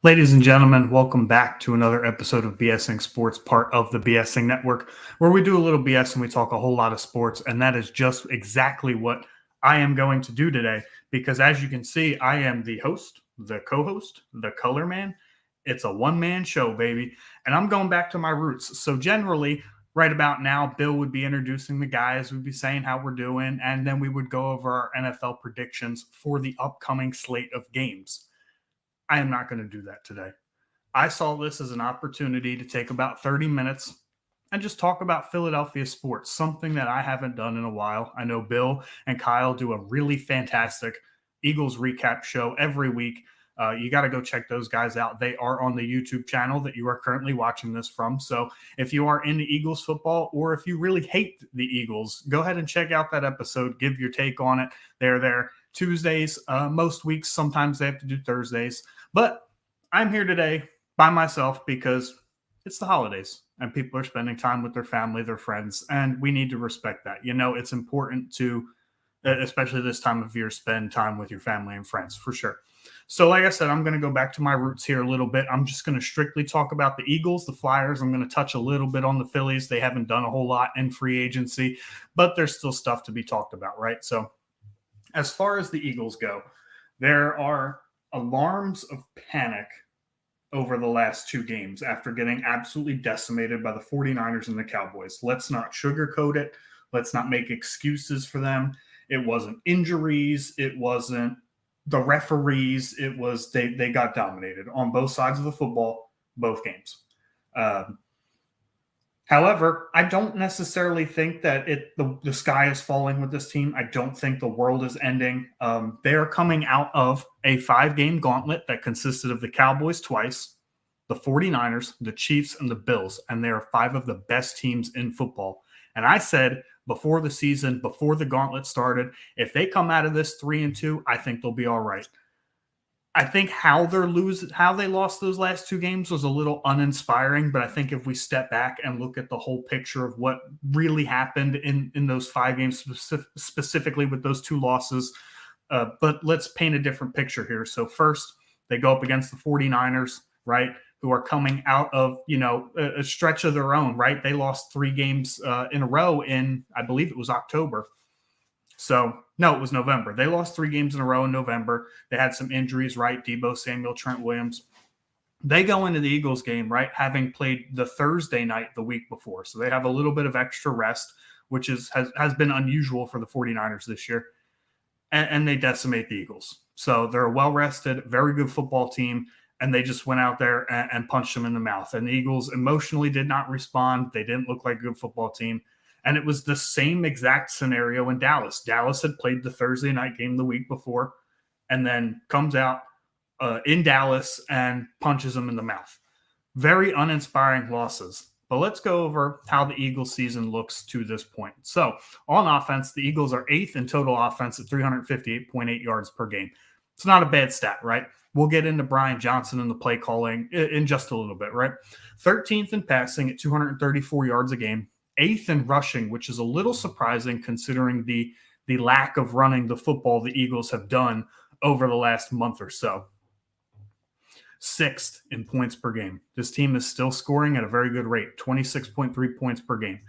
Ladies and gentlemen, welcome back to another episode of B.S.ing Sports, part of the B.S.ing Network, where we do a little BS and we talk a whole lot of sports. And that is just exactly what I am going to do today. Because as you can see, I am the host, the co host, the color man. It's a one man show, baby. And I'm going back to my roots. So, generally, right about now, Bill would be introducing the guys, we'd be saying how we're doing, and then we would go over our NFL predictions for the upcoming slate of games. I am not going to do that today. I saw this as an opportunity to take about 30 minutes and just talk about Philadelphia sports, something that I haven't done in a while. I know Bill and Kyle do a really fantastic Eagles recap show every week. You got to go check those guys out. They are on the YouTube channel that you are currently watching this from. So if you are into Eagles football or if you really hate the Eagles, go ahead and check out that episode. Give your take on it. They're there Tuesdays, most weeks. Sometimes they have to do Thursdays. But I'm here today by myself because it's the holidays and people are spending time with their family, their friends, and we need to respect that. You know, it's important to, especially this time of year, spend time with your family and friends for sure. So, like I said, I'm going to go back to my roots here a little bit. I'm just going to strictly talk about the Eagles, the Flyers. I'm going to touch a little bit on the Phillies. They haven't done a whole lot in free agency, but there's still stuff to be talked about, right? So, as far as the Eagles go, there are alarms of panic over the last two games after getting absolutely decimated by the 49ers and the Cowboys. Let's not sugarcoat it. Let's not make excuses for them. It wasn't injuries. It wasn't the referees. It was they got dominated on both sides of the football, both games. Um, However, I don't necessarily think that the sky is falling with this team. I don't think the world is ending. They are coming out of a 5-game gauntlet that consisted of the Cowboys twice, the 49ers, the Chiefs, and the Bills, and they are 5 of the best teams in football. And I said before the season, before the gauntlet started, if they come out of this 3-2, I think they'll be all right. I think how they lost those last two games was a little uninspiring, but I think if we step back and look at the whole picture of what really happened in those 5 games, specifically with those two losses, but let's paint a different picture here. So first, they go up against the 49ers, right, who are coming out of, a stretch of their own, right? They lost 3 games in a row in, I believe it was October. So, no, it was November. They lost 3 games in a row in November. They had some injuries, right? Debo Samuel, Trent Williams. They go into the Eagles game, right, having played the Thursday night the week before. So they have a little bit of extra rest, which has been unusual for the 49ers this year. And they decimate the Eagles. So they're a well-rested, very good football team, and they just went out there and punched them in the mouth. And the Eagles emotionally did not respond. They didn't look like a good football team. And it was the same exact scenario in Dallas. Dallas had played the Thursday night game the week before and then comes out in Dallas and punches them in the mouth. Very uninspiring losses. But let's go over how the Eagles season looks to this point. So on offense, the Eagles are 8th in total offense at 358.8 yards per game. It's not a bad stat, right? We'll get into Brian Johnson and the play calling in just a little bit, right? 13th in passing at 234 yards a game. 8th in rushing, which is a little surprising considering the lack of running the football the Eagles have done over the last month or so. 6th in points per game. This team is still scoring at a very good rate, 26.3 points per game.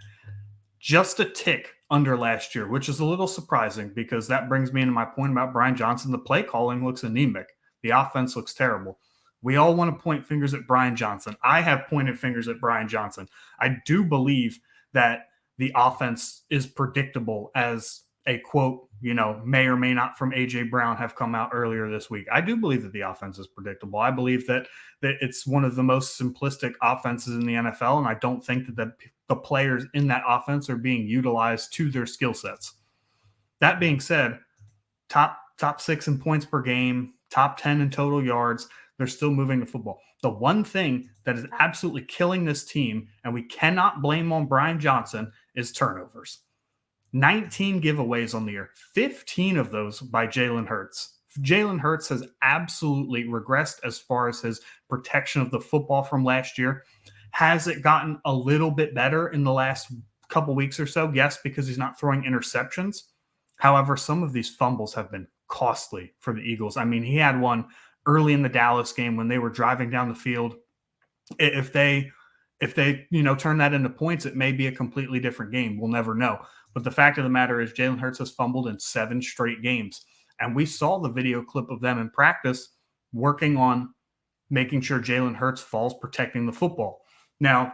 Just a tick under last year, which is a little surprising because that brings me into my point about Brian Johnson. The play calling looks anemic. The offense looks terrible. We all want to point fingers at Brian Johnson. I have pointed fingers at Brian Johnson. I do believe that the offense is predictable, as a quote, may or may not from A.J. Brown have come out earlier this week. I do believe that the offense is predictable. I believe that it's one of the most simplistic offenses in the NFL, and I don't think that the players in that offense are being utilized to their skill sets. That being said, top 6 in points per game, top 10 in total yards. They're still moving the football. The one thing that is absolutely killing this team, and we cannot blame on Brian Johnson, is turnovers. 19 giveaways on the year, 15 of those by Jalen Hurts. Jalen Hurts has absolutely regressed as far as his protection of the football from last year. Has it gotten a little bit better in the last couple weeks or so? Yes, because he's not throwing interceptions. However, some of these fumbles have been costly for the Eagles. I mean, he had one early in the Dallas game when they were driving down the field. If they turn that into points, it may be a completely different game. We'll never know. But the fact of the matter is Jalen Hurts has fumbled in 7 straight games. And we saw the video clip of them in practice working on making sure Jalen Hurts falls protecting the football. Now,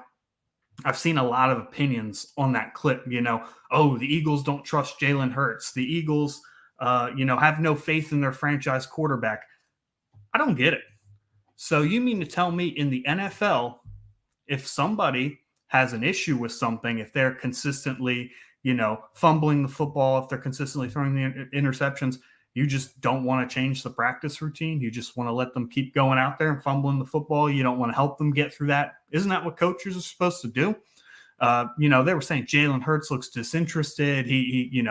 I've seen a lot of opinions on that clip. The Eagles don't trust Jalen Hurts. The Eagles, have no faith in their franchise quarterback. I don't get it. So you mean to tell me in the NFL, if somebody has an issue with something, if they're consistently, fumbling the football, if they're consistently throwing the interceptions, you just don't want to change the practice routine? You just want to let them keep going out there and fumbling the football? You don't want to help them get through that? Isn't that what coaches are supposed to do? They were saying Jalen Hurts looks disinterested. He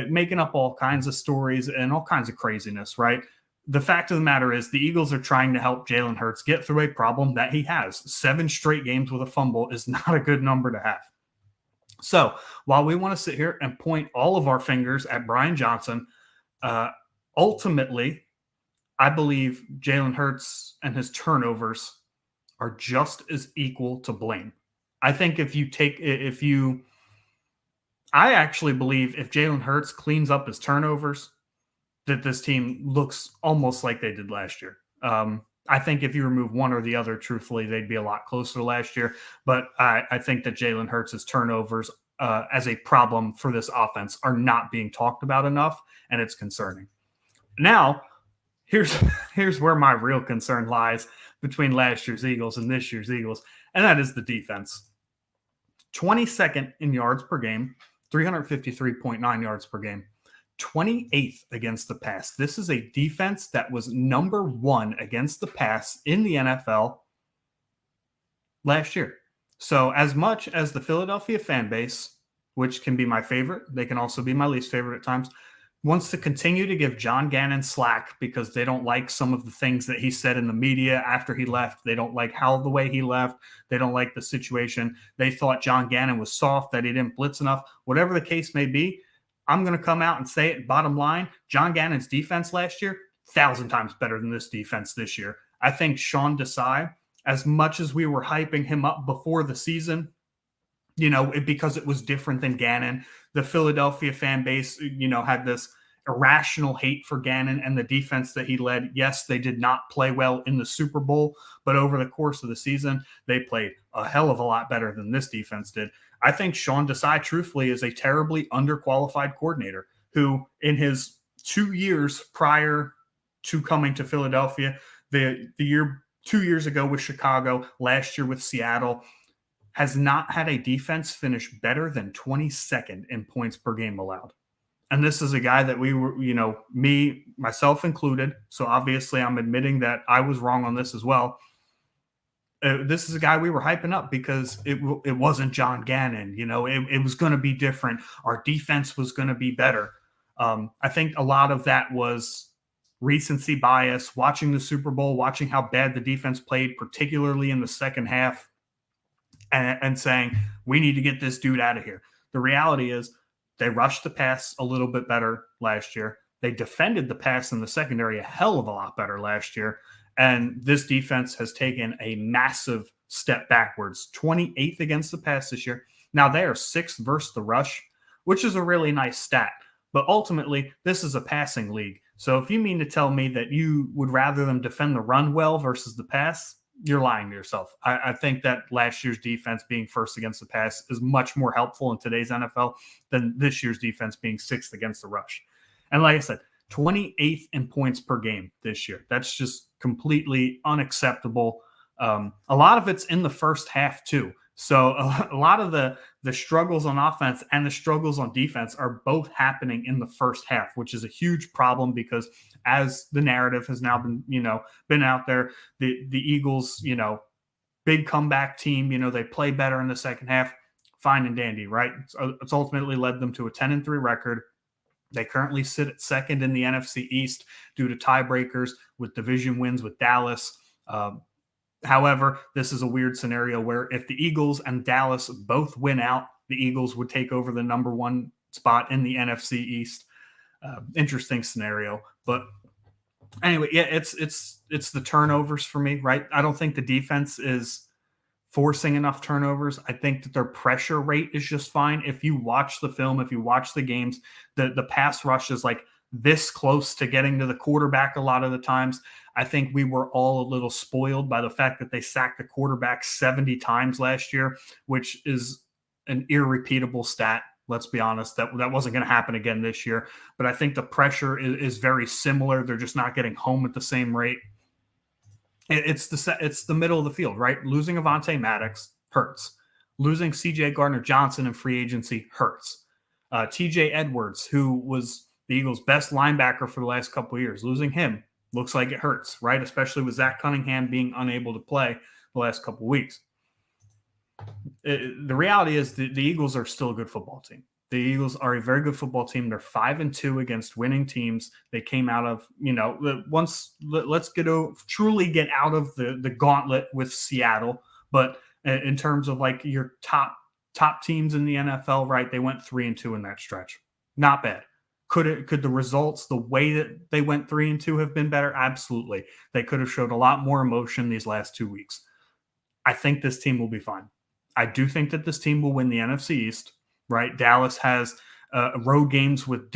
making up all kinds of stories and all kinds of craziness, right? The fact of the matter is the Eagles are trying to help Jalen Hurts get through a problem that he has. 7 straight games with a fumble is not a good number to have. So while we want to sit here and point all of our fingers at Brian Johnson, ultimately, I believe Jalen Hurts and his turnovers are just as equal to blame. I think I actually believe if Jalen Hurts cleans up his turnovers, that this team looks almost like they did last year. I think if you remove one or the other, truthfully, they'd be a lot closer to last year. But I think that Jalen Hurts' turnovers as a problem for this offense are not being talked about enough, and it's concerning. Now, here's where my real concern lies between last year's Eagles and this year's Eagles, and that is the defense. 22nd in yards per game, 353.9 yards per game. 28th against the pass. This is a defense that was number 1 against the pass in the NFL last year. So as much as the Philadelphia fan base, which can be my favorite, they can also be my least favorite at times, wants to continue to give John Gannon slack because they don't like some of the things that he said in the media after he left. They don't like the way he left. They don't like the situation. They thought John Gannon was soft, that he didn't blitz enough. Whatever the case may be, I'm going to come out and say it, bottom line, John Gannon's defense last year, 1,000 times better than this defense this year. I think Sean Desai, as much as we were hyping him up before the season, because it was different than Gannon, the Philadelphia fan base, had this irrational hate for Gannon and the defense that he led. Yes, they did not play well in the Super Bowl, but over the course of the season, they played a hell of a lot better than this defense did. I think Sean Desai, truthfully, is a terribly underqualified coordinator who, in his 2 years prior to coming to Philadelphia, the year 2 years ago with Chicago, last year with Seattle, has not had a defense finish better than 22nd in points per game allowed. And this is a guy that we were, myself included. So obviously I'm admitting that I was wrong on this as well. This is a guy we were hyping up because it wasn't John Gannon. It was going to be different. Our defense was going to be better. I think a lot of that was recency bias, watching the Super Bowl, watching how bad the defense played, particularly in the second half, and saying, we need to get this dude out of here. The reality is they rushed the pass a little bit better last year. They defended the pass in the secondary a hell of a lot better last year. And this defense has taken a massive step backwards, 28th against the pass this year. Now they are 6th versus the rush, which is a really nice stat. But ultimately, this is a passing league. So if you mean to tell me that you would rather them defend the run well versus the pass, you're lying to yourself. I think that last year's defense being 1st against the pass is much more helpful in today's NFL than this year's defense being 6th against the rush. And like I said, 28th in points per game this year. That's just completely unacceptable. A lot of it's in the first half too. So a lot of the struggles on offense and the struggles on defense are both happening in the first half, which is a huge problem because as the narrative has now been out there, the Eagles, big comeback team, they play better in the second half, fine and dandy, right? So it's ultimately led them to a 10-3 record. They currently sit at 2nd in the NFC East due to tiebreakers with division wins with Dallas. However, this is a weird scenario where if the Eagles and Dallas both win out, the Eagles would take over the number 1 spot in the NFC East. Interesting scenario. But Anyway, yeah, it's the turnovers for me, right? I don't think the defense is forcing enough turnovers. I think that their pressure rate is just fine. If you watch the film, if you watch the games, the pass rush is like this close to getting to the quarterback a lot of the times. I think we were all a little spoiled by the fact that they sacked the quarterback 70 times last year, which is an irrepeatable stat. Let's be honest, that wasn't going to happen again this year. But I think the pressure is very similar. They're just not getting home at the same rate. It's the middle of the field, right? Losing Avonte Maddox hurts. Losing C.J. Gardner-Johnson in free agency hurts. T.J. Edwards, who was the Eagles' best linebacker for the last couple of years, losing him looks like it hurts, right? Especially with Zach Cunningham being unable to play the last couple of weeks. The reality is the Eagles are still a good football team. The Eagles are a very good football team. They're 5-2 against winning teams. They came out of, let's truly get out of the gauntlet with Seattle. But in terms of like your top teams in the NFL, right? They went 3-2 in that stretch. Not bad. Could the results, the way that they went 3-2 have been better? Absolutely. They could have showed a lot more emotion these last 2 weeks. I think this team will be fine. I do think that this team will win the NFC East, right? Dallas has road games with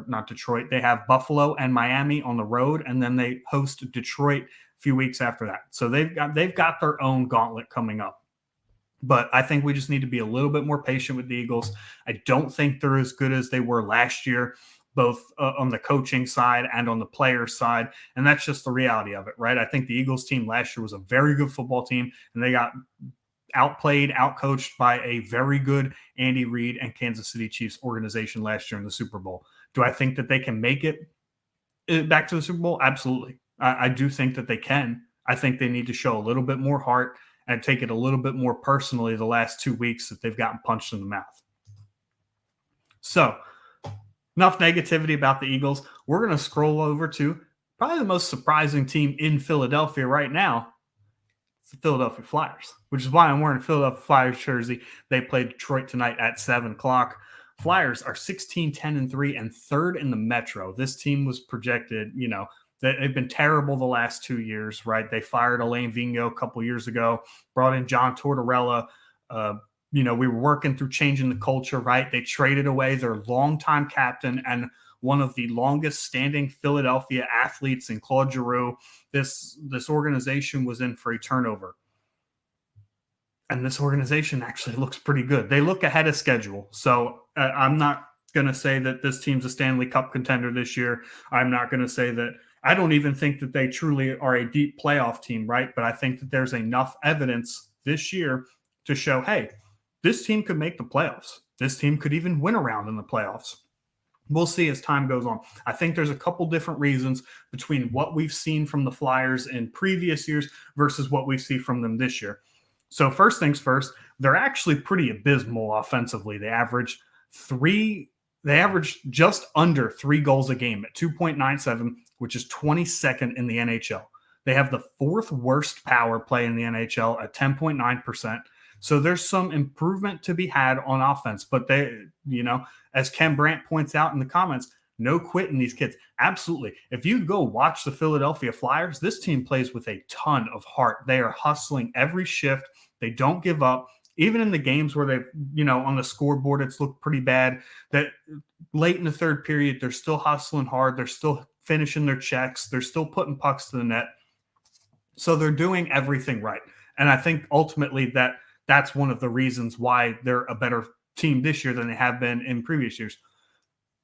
not Detroit. They have Buffalo and Miami on the road, and then they host Detroit a few weeks after that. So they've got their own gauntlet coming up. But I think we just need to be a little bit more patient with the Eagles. I don't think they're as good as they were last year, both on the coaching side and on the player side. And that's just the reality of it, right? I think the Eagles team last year was a very good football team, and they got outplayed, outcoached by a very good Andy Reid and Kansas City Chiefs organization last year in the Super Bowl. Do I think that they can make it back to the Super Bowl? Absolutely. I do think that they can. I think they need to show a little bit more heart and take it a little bit more personally the last 2 weeks that they've gotten punched in the mouth. So, enough negativity about the Eagles. We're going to scroll over to probably the most surprising team in Philadelphia right now. It's the Philadelphia Flyers, which is why I'm wearing a Philadelphia Flyers jersey. They play Detroit tonight at 7 o'clock. Flyers are 16-10-3 and third in the Metro. This team was projected, they've been terrible the last 2 years, right? They fired Alain Vigneault a couple years ago, brought in John Tortorella. We were working through changing the culture, right? They traded away their longtime captain and one of the longest standing Philadelphia athletes in Claude Giroux. This organization was in for a turnover. And this organization actually looks pretty good. They look ahead of schedule. So I'm not going to say that this team's a Stanley Cup contender this year. I'm not going to say that. I don't even think that they truly are a deep playoff team, right? But I think that there's enough evidence this year to show, hey, this team could make the playoffs. This team could even win a round in the playoffs. We'll see as time goes on. I think there's a couple different reasons between what we've seen from the Flyers in previous years versus what we see from them this year. So first things first, they're actually pretty abysmal offensively. They average just under 3 goals a game at 2.97, which is 22nd in the NHL. They have the 4th worst power play in the NHL at 10.9%. So there's some improvement to be had on offense, but they, as Ken Brandt points out in the comments, no quitting these kids. Absolutely. If you go watch the Philadelphia Flyers, this team plays with a ton of heart. They are hustling every shift. They don't give up. Even in the games where they, on the scoreboard, it's looked pretty bad, that late in the third period, they're still hustling hard. They're still finishing their checks. They're still putting pucks to the net. So they're doing everything right. And I think ultimately that's one of the reasons why they're a better team this year than they have been in previous years.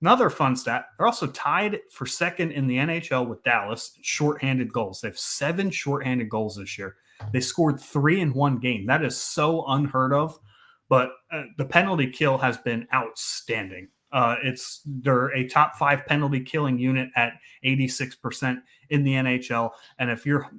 Another fun stat, they're also tied for second in the NHL with Dallas, shorthanded goals. They have 7 shorthanded goals this year. They scored 3 in one game. That is so unheard of, but the penalty kill has been outstanding. They're a top 5 penalty killing unit at 86% in the NHL. And if you're,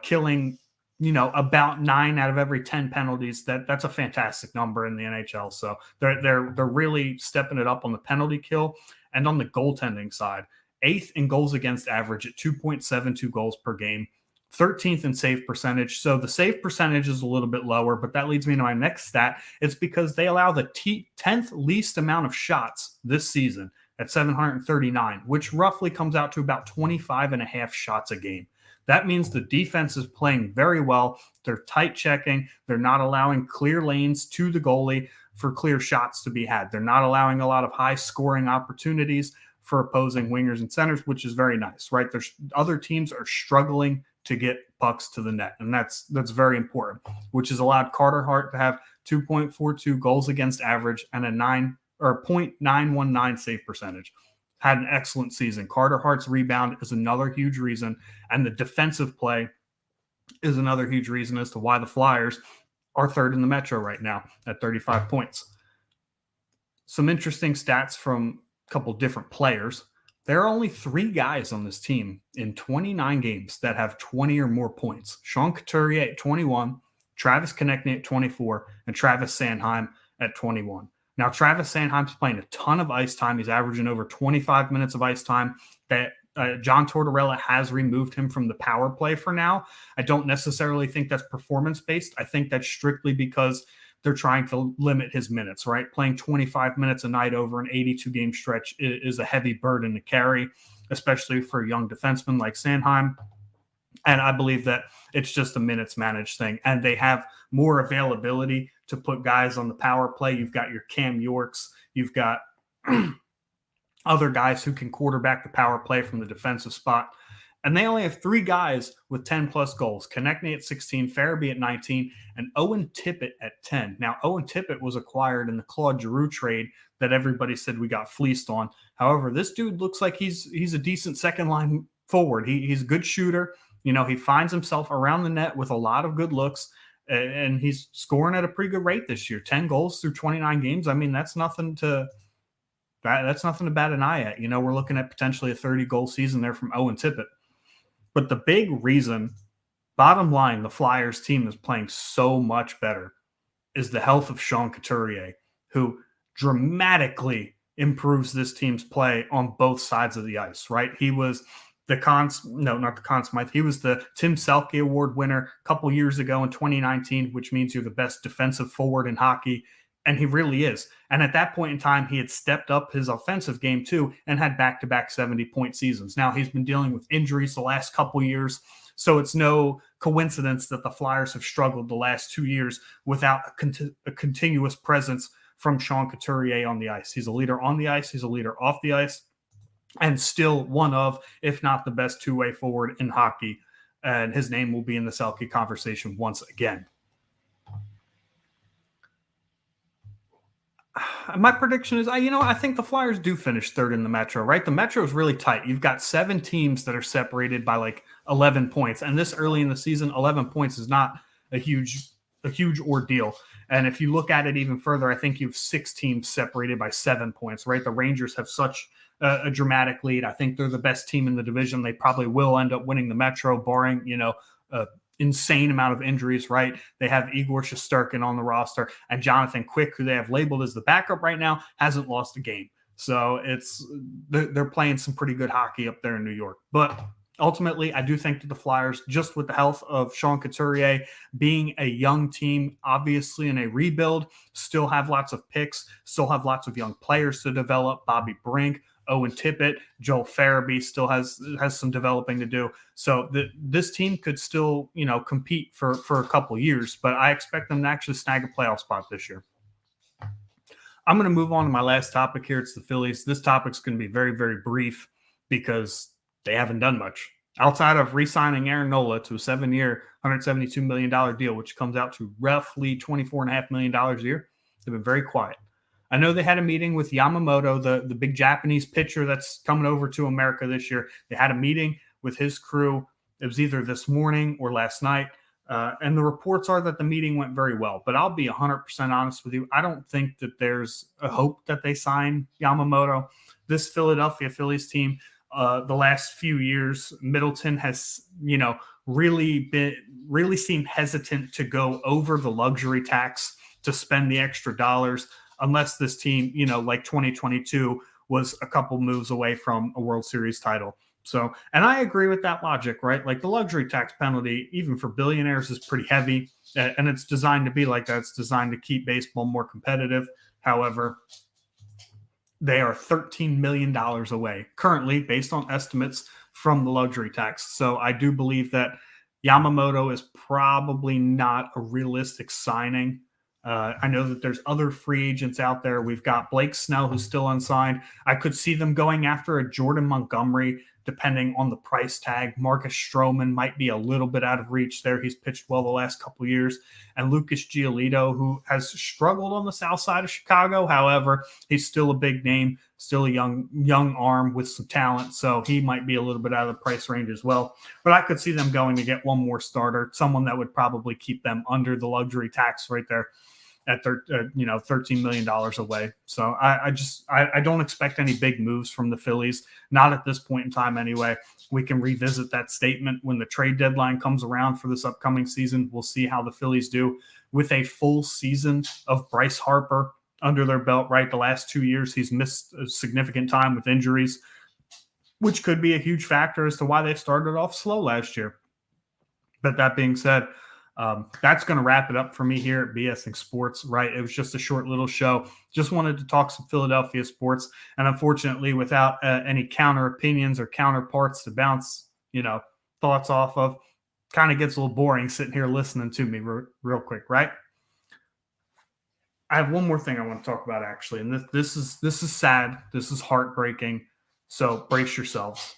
killing, about 9 out of every 10 penalties, that's a fantastic number in the NHL. So they're really stepping it up on the penalty kill and on the goaltending side. 8th in goals against average at 2.72 goals per game. 13th in save percentage. So the save percentage is a little bit lower, but that leads me to my next stat. It's because they allow the 10th least amount of shots this season at 739, which roughly comes out to about 25 and a half shots a game. That means the defense is playing very well. They're tight checking. They're not allowing clear lanes to the goalie for clear shots to be had. They're not allowing a lot of high scoring opportunities for opposing wingers and centers, which is very nice, right? There's other teams are struggling to get pucks to the net, and that's very important, which has allowed Carter Hart to have 2.42 goals against average and a 0.919 save percentage. Had an excellent season. Carter Hart's rebound is another huge reason, and the defensive play is another huge reason as to why the Flyers are third in the Metro right now at 35 points. Some interesting stats from a couple different players. There are only 3 guys on this team in 29 games that have 20 or more points. Sean Couturier at 21, Travis Konechny at 24, and Travis Sanheim at 21. Now, Travis Sanheim's playing a ton of ice time. He's averaging over 25 minutes of ice time. That John Tortorella has removed him from the power play for now. I don't necessarily think that's performance-based. I think that's strictly because they're trying to limit his minutes, right? Playing 25 minutes a night over an 82-game stretch is a heavy burden to carry, especially for a young defenseman like Sanheim. And I believe that it's just a minutes managed thing. And they have more availability to put guys on the power play. You've got your Cam Yorks. You've got other guys who can quarterback the power play from the defensive spot. And they only have 3 guys with 10-plus goals. Konechny at 16, Farabee at 19, and Owen Tippett at 10. Now, Owen Tippett was acquired in the Claude Giroux trade that everybody said we got fleeced on. However, this dude looks like he's a decent second-line forward. He's a good shooter. You know, he finds himself around the net with a lot of good looks, and he's scoring at a pretty good rate this year. 10 goals through 29 games. I mean, that's nothing to bat an eye at. You know, we're looking at potentially a 30-goal season there from Owen Tippett. But the big reason, bottom line, the Flyers team is playing so much better is the health of Sean Couturier, who dramatically improves this team's play on both sides of the ice, right? He was he was the Tim Selke Award winner a couple years ago in 2019, which means you're the best defensive forward in hockey. And he really is. And at that point in time, he had stepped up his offensive game too and had back-to-back 70-point seasons. Now he's been dealing with injuries the last couple years, so it's no coincidence that the Flyers have struggled the last 2 years without a continuous presence from Sean Couturier on the ice. He's a leader on the ice. He's a leader off the ice, and still one of, if not the best two-way forward in hockey. And his name will be in the Selke conversation once again. My prediction is, I think the Flyers do finish third in the Metro, right? The Metro is really tight. You've got 7 teams that are separated by like 11 points. And this early in the season, 11 points is not a huge ordeal. And if you look at it even further, I think you have 6 teams separated by 7 points, right? The Rangers have such a dramatic lead. I think they're the best team in the division. They probably will end up winning the Metro, barring, insane amount of injuries, right? They have Igor Shesterkin on the roster, and Jonathan Quick, who they have labeled as the backup right now, hasn't lost a game. So they're playing some pretty good hockey up there in New York. But ultimately, I do think that the Flyers, just with the health of Sean Couturier, being a young team, obviously in a rebuild, still have lots of picks, still have lots of young players to develop. Bobby Brink, Owen Tippett, Joel Farabee still has some developing to do. So this team could still, compete for a couple years, but I expect them to actually snag a playoff spot this year. I'm going to move on to my last topic here. It's the Phillies. This topic's going to be very, very brief because they haven't done much. Outside of re-signing Aaron Nola to a 7-year, $172 million deal, which comes out to roughly $24.5 million a year, they've been very quiet. I know they had a meeting with Yamamoto, the big Japanese pitcher that's coming over to America this year. They had a meeting with his crew. It was either this morning or last night. And the reports are that the meeting went very well. But I'll be 100% honest with you. I don't think that there's a hope that they sign Yamamoto. This Philadelphia Phillies team, the last few years, Middleton has, really seemed hesitant to go over the luxury tax to spend the extra dollars, unless this team, like 2022, was a couple moves away from a World Series title. So, and I agree with that logic, right? Like the luxury tax penalty, even for billionaires, is pretty heavy, and it's designed to be like that. It's designed to keep baseball more competitive. However, They are $13 million away currently, based on estimates from the luxury tax. So I do believe that Yamamoto is probably not a realistic signing. I know that there's other free agents out there. We've got Blake Snell, who's still unsigned. I could see them going after a Jordan Montgomery, depending on the price tag. Marcus Stroman might be a little bit out of reach there. He's pitched well the last couple of years. And Lucas Giolito, who has struggled on the south side of Chicago. However, he's still a big name, still a young arm with some talent. So he might be a little bit out of the price range as well. But I could see them going to get one more starter, someone that would probably keep them under the luxury tax right there at $13 million away. So I don't expect any big moves from the Phillies, not at this point in time anyway. We can revisit that statement when the trade deadline comes around for this upcoming season. We'll see how the Phillies do with a full season of Bryce Harper under their belt, right? The last 2 years, he's missed a significant time with injuries, which could be a huge factor as to why they started off slow last year. But that being said, that's going to wrap it up for me here at B.S.ing Sports, right? It was just a short little show. Just wanted to talk some Philadelphia sports. And unfortunately, without any counter opinions or counterparts to bounce, thoughts off of, kind of gets a little boring sitting here listening to me real quick, right? I have one more thing I want to talk about, actually. And this is sad. This is heartbreaking. So brace yourselves.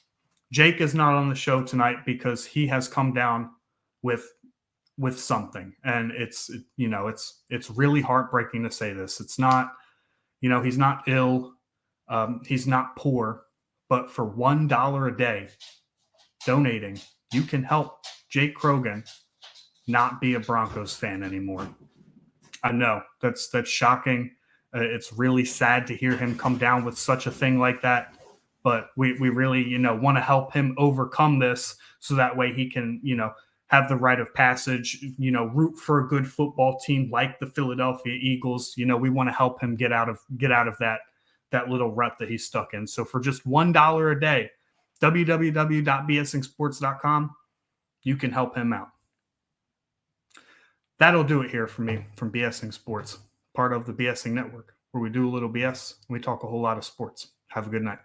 Jake is not on the show tonight because he has come down with something, and it's really heartbreaking to say this. It's not, he's not ill, he's not poor, but for $1 a day donating, you can help Jake Krogan not be a Broncos fan anymore. I know that's shocking. It's really sad to hear him come down with such a thing like that, but we really want to help him overcome this so that way he can have the rite of passage, root for a good football team like the Philadelphia Eagles. We want to help him get out of that little rut that he's stuck in. So for just $1 a day, www.bsingsports.com, you can help him out. That'll do it here for me from B.S.ing Sports, part of the B.S.ing Network, where we do a little BS and we talk a whole lot of sports. Have a good night.